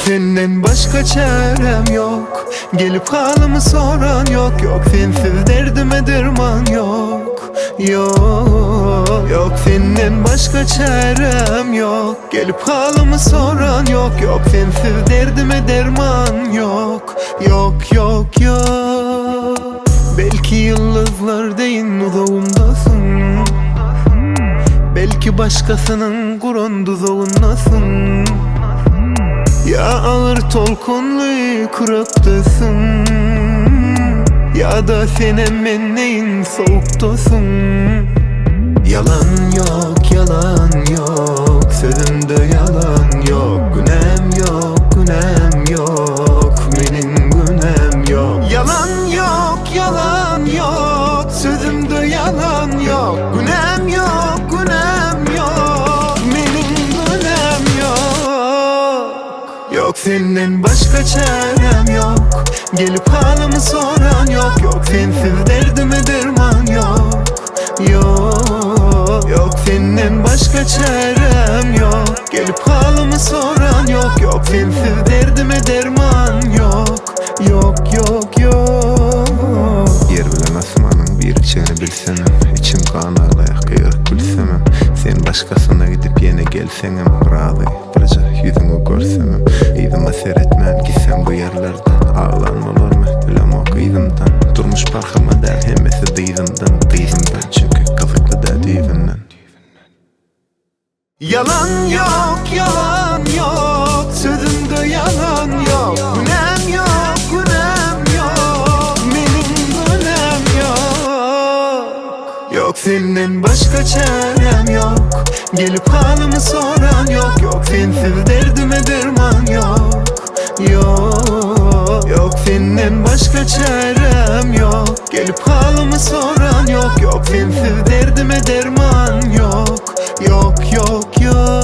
senden başka çarem yok. Gelip halımı soran yok. Yok sensiz derdime derman yok. Yok, yok senden başka çarem yok. Gelip halımı soran yok. Yok sensiz derdime derman yok. Yok, yok, yok. Belki yıldızlar deyin uzağımdasın. Belki başkasının kurun tuzağındasın. Ya ağır tolkunlu kırıktasın, ya da sen hemen neyin soğuktasın. Yalan yok, yalan yok, sözümde yalan yok. Günem yok, günem yok, benim günem yok. Yalan yok, yalan yok, sözümde yalan yok. Günem yok, günem yok, benim günem yok. Yok senden başka çarem yok. Gelip halımı soran yok. Yok sensiz derdime derman yok. Yok, yok senden başka çarem yok. Gelip halımı soran yok. Yok sensiz derdime derman yok. Yok, yok, yok. Yer bilen asmanın bir içini bilsenem, içim kan ağlayak kıyırıp gülsemem. Sen başkasına gidip yine gelsenem, razı bırca yüzünü görsemem. İyidime seyretmem gitsem bu yerlerden, ağlanmalar mehtelem o kıyımdan. Durmuş parkıma der hemmesi dıyımdan, dıyımdan çünkü kafıklı der diyimden. Yalan yok, yalan yok, sözümde yalan yok. Günem yok, günem yok, benim günem yok. Yok senden başka çarem yok. Gelip halımı soran yok. Yok sensiz derdime derman yok. Yok, yok senden başka çarem yok. Gelip halımı soran yok. Yok sensiz derdime derman yok. Yok, yok, yok.